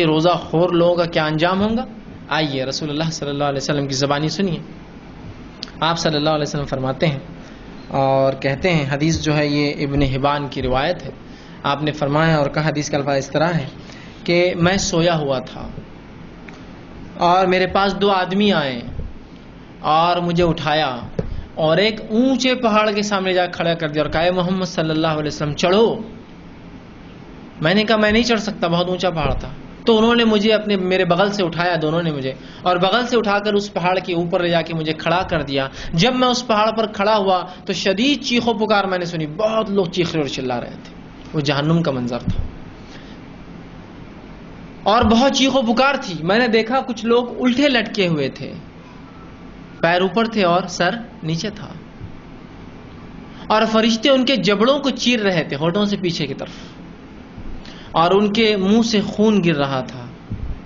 کہ روزہ خور لوگوں کا کیا انجام ہوگا؟ آئیے رسول اللہ صلی اللہ علیہ وسلم کی زبانی سنیے. آپ صلی اللہ علیہ وسلم فرماتے ہیں اور کہتے ہیں، حدیث جو ہے یہ ابن حبان کی روایت ہے. آپ نے فرمایا اور کہا، حدیث کا الفاظ اس طرح ہے کہ میں سویا ہوا تھا اور میرے پاس 2 آدمی آئے اور مجھے اٹھایا اور ایک اونچے پہاڑ کے سامنے جا کھڑا کر دیا اور کہا، محمد صلی اللہ علیہ وسلم چڑھو. میں نے کہا میں نہیں چڑھ سکتا، بہت اونچا پہاڑ تھا. تو انہوں نے مجھے میرے بغل سے اٹھایا، دونوں نے مجھے، اور بغل سے اٹھا کر اس پہاڑ کے اوپر لے جا کے مجھے کھڑا کر دیا. جب میں اس پہاڑ پر کھڑا ہوا تو شدید چیخ و پکار میں نے سنی، بہت لوگ چیخ اور چلا رہے تھے. وہ جہنم کا منظر تھا اور بہت چیخ و پکار تھی. میں نے دیکھا کچھ لوگ الٹے لٹکے ہوئے تھے، پیر اوپر تھے اور سر نیچے تھا، اور فرشتے ان کے جبڑوں کو چیر رہے تھے ہونٹوں سے پیچھے کی طرف، اور ان کے منہ سے خون گر رہا تھا.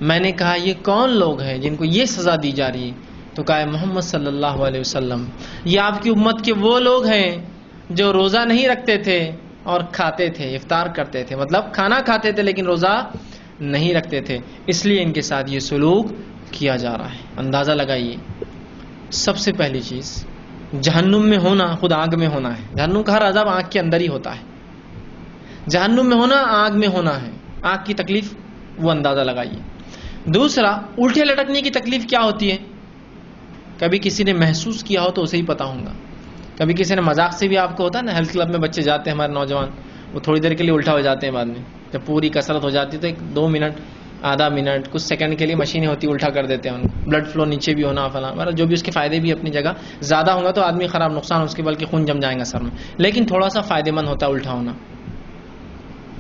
میں نے کہا یہ کون لوگ ہیں جن کو یہ سزا دی جا رہی ہے؟ تو کہا محمد صلی اللہ علیہ وسلم، یہ آپ کی امت کے وہ لوگ ہیں جو روزہ نہیں رکھتے تھے اور کھاتے تھے، افطار کرتے تھے، مطلب کھانا کھاتے تھے لیکن روزہ نہیں رکھتے تھے، اس لیے ان کے ساتھ یہ سلوک کیا جا رہا ہے. اندازہ لگائیے، سب سے پہلی چیز جہنم میں ہونا خود آگ میں ہونا ہے. جہنم کا ہر عذاب آگ کے اندر ہی ہوتا ہے. جہنم میں ہونا آگ میں ہونا ہے. آگ کی تکلیف وہ اندازہ لگائیے. دوسرا، الٹے لٹکنے کی تکلیف کیا ہوتی ہے؟ کبھی کسی نے محسوس کیا ہو تو اسے ہی پتا ہوگا. کبھی کسی نے مذاق سے بھی، آپ کو ہوتا ہے نا، ہیلتھ کلب میں بچے جاتے ہیں ہمارے نوجوان، وہ تھوڑی دیر کے لیے الٹا ہو جاتے ہیں، بعد میں جب پوری کسرت ہو جاتی ہے تو 2 منٹ، آدھا منٹ، کچھ سیکنڈ کے لیے مشینیں ہوتی الٹا کر دیتے ہیں ان کو. بلڈ فلو نیچے بھی ہونا فلاں، جو بھی اس کے فائدے بھی اپنی جگہ. زیادہ ہوگا تو آدمی خراب، نقصان اس کے، بلکہ خون جم جائے گا سر میں. لیکن تھوڑا سا فائدے مند ہوتا ہے الٹا ہونا،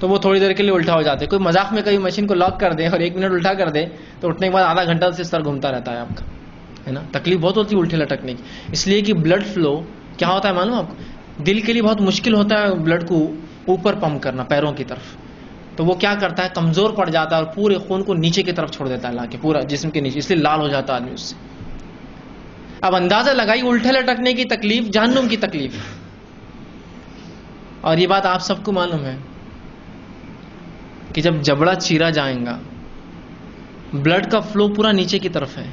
تو وہ تھوڑی دیر کے لیے الٹا ہو جاتے ہیں. کوئی مذاق میں کبھی مشین کو لاک کر دے اور 1 منٹ الٹا کر دے تو اٹھنے کے بعد آدھا گھنٹہ سے سر گھومتا رہتا ہے آپ کا، ہے نا. تکلیف بہت ہوتی ہے الٹے لٹکنے کی، اس لیے کہ بلڈ فلو کیا ہوتا ہے معلوم آپ کو؟ دل کے لیے بہت مشکل ہوتا ہے بلڈ کو اوپر پمپ کرنا پیروں کی طرف. تو وہ کیا کرتا ہے، کمزور پڑ جاتا ہے اور پورے خون کو نیچے کی طرف چھوڑ دیتا ہے، لا کے پورا جسم کے نیچے، اس لیے لال ہو جاتا ہے آدمی اس سے. اب اندازہ لگائی الٹے لٹکنے کی تکلیف جہنم کی تکلیف. اور یہ بات آپ سب کو معلوم ہے کہ جب جبڑا چیرا جائے گا، بلڈ کا فلو پورا نیچے کی طرف ہے،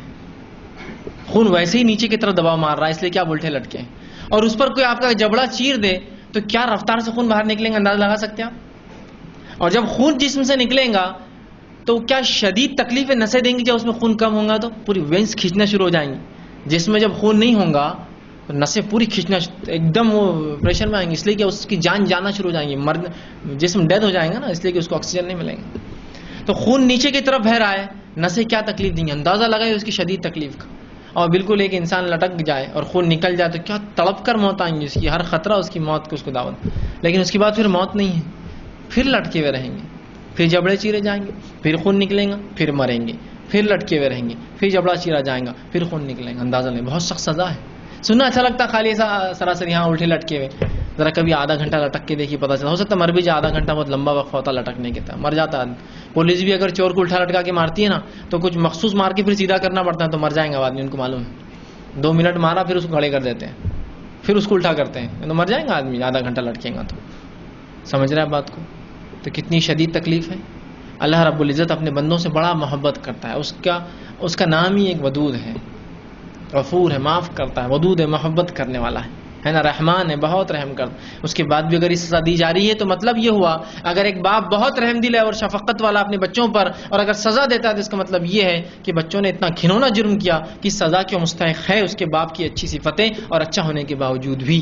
خون ویسے ہی نیچے کی طرف دباؤ مار رہا ہے، اس لیے کیا الٹے لٹکے ہیں. اور اس پر کوئی آپ کا جبڑا چیر دے تو کیا رفتار سے خون باہر نکلیں گا، اندازہ لگا سکتے ہیں آپ؟ اور جب خون جسم سے نکلے گا تو کیا شدید تکلیفیں نسیں دیں گی. جب اس میں خون کم ہوگا تو پوری وینس کھینچنا شروع ہو جائیں گی. جس میں جب خون نہیں ہوگا تو نسیں پوری کھینچنا، ایک دم وہ پریشر میں آئیں گی، اس لیے کہ اس کی جان جانا شروع ہو جائیں گی، جسم ڈیتھ ہو جائے گا نا، اس لیے کہ اس کو آکسیجن نہیں ملے گا. تو خون نیچے کی طرف بہ رہا ہے، نسیں کیا تکلیف دیں گی، اندازہ لگائے اس کی شدید تکلیف کا. اور بالکل ایک انسان لٹک جائے اور خون نکل جائے تو کیا تڑپ کر موت آئیں گی اس کی، ہر خطرہ اس کی موت کو، اس کو دعوت. لیکن اس کے بعد پھر موت نہیں ہے، پھر لٹکے ہوئے رہیں گے، پھر جبڑے چیرے جائیں گے، پھر خون نکلیں گا، پھر مریں گے، پھر لٹکے ہوئے رہیں گے، پھر جبڑا چیرا جائیں گا، پھر خون نکلیں گا. اندازہ لیں، بہت سخت سزا ہے. سننا اچھا لگتا خالی ایسا سراسر یہاں الٹے لٹکے ہوئے. ذرا کبھی آدھا گھنٹہ لٹک کے دیکھیے، پتا چلتا ہو سکتا مر بھی جائے. آدھا گھنٹہ بہت لمبا وقت ہوتا لٹکنے کے، مر جاتا ہے. پولیس بھی اگر چور کو الٹا لٹکا کے مارتی ہے نا تو کچھ مخصوص مار کے پھر سیدھا کرنا پڑتا ہے، تو مر جائیں گا آدمی، ان کو معلوم ہے. 2 منٹ مارا پھر اس کو کھڑے کر دیتے ہیں، پھر اس کو الٹا کرتے ہیں، تو مر جائیں گا آدمی آدھا گھنٹہ لٹکیں گا. تو سمجھ رہے ہیں بات کو؟ تو کتنی شدید تکلیف ہے. اللہ رب العزت اپنے بندوں سے بڑا محبت کرتا ہے. اس کا نام ہی ایک ودود ہے، غفور ہے، معاف کرتا ہے، ودود ہے، محبت کرنے والا ہے نا، رحمان ہے، بہت رحم کرتا. اس کے بعد بھی اگر اس سزا دی جا رہی ہے تو مطلب یہ ہوا، اگر ایک باپ بہت رحم دل ہے اور شفقت والا اپنے بچوں پر، اور اگر سزا دیتا ہے تو اس کا مطلب یہ ہے کہ بچوں نے اتنا گھنونا جرم کیا کہ سزا کے مستحق ہے اس کے باپ کی اچھی صفتیں اور اچھا ہونے کے باوجود بھی.